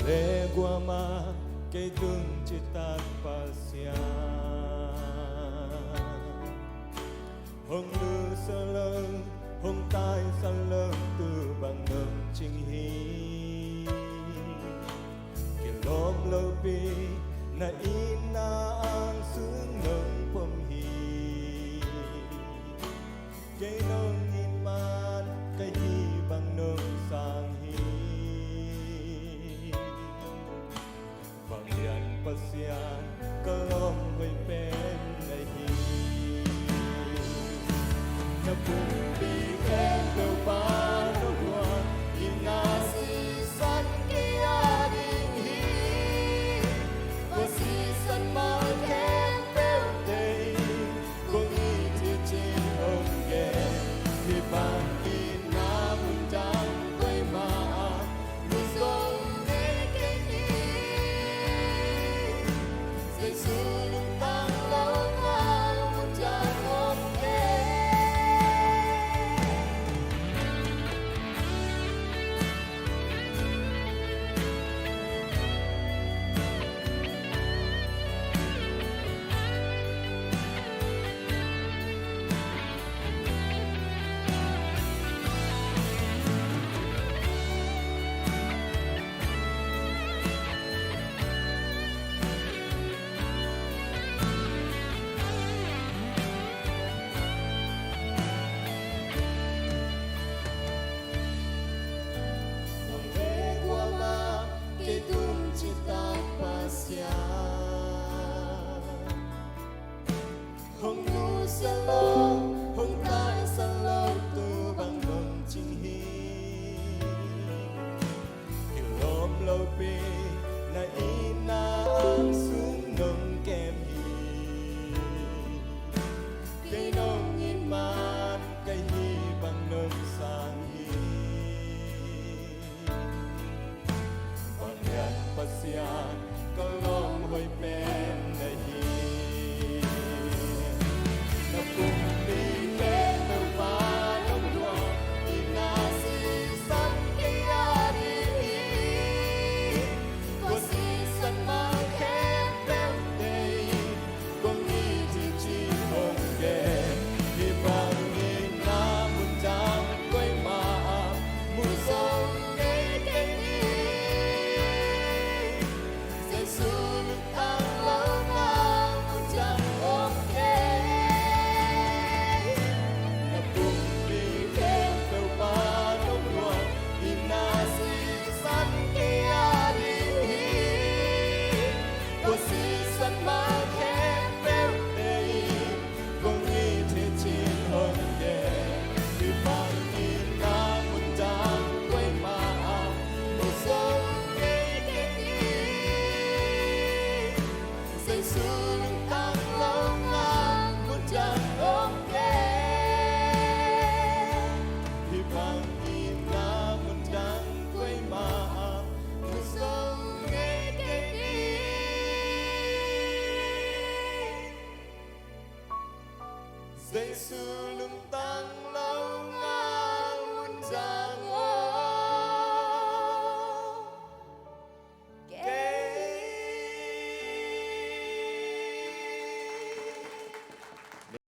Legua kay tung citak pasya Hong lu sa lưng hong tai sa lưng từ bằng ngầm chinh hi Kilom lo pi na ina ang sương ngầm pom hi Kay nong in man kay hi bằng nong sang hi Pasian kalom ko'y penahi Napumpikan daw panuwan Inasisan kaya dinghi Pasisan magken birthday Kung itijin honggen Ibang inamundang ko'y maan Gustong sulung tang lâu ngao một tràn ôm Hong nu sa lo, hong tai sa lo tu bằng ngầm chinh hi Kilom lo pi na ina ang sung nong kem hi Kay nong in man kay hi bằng nong sang hi Bằng yan pasyan kalom hoy pe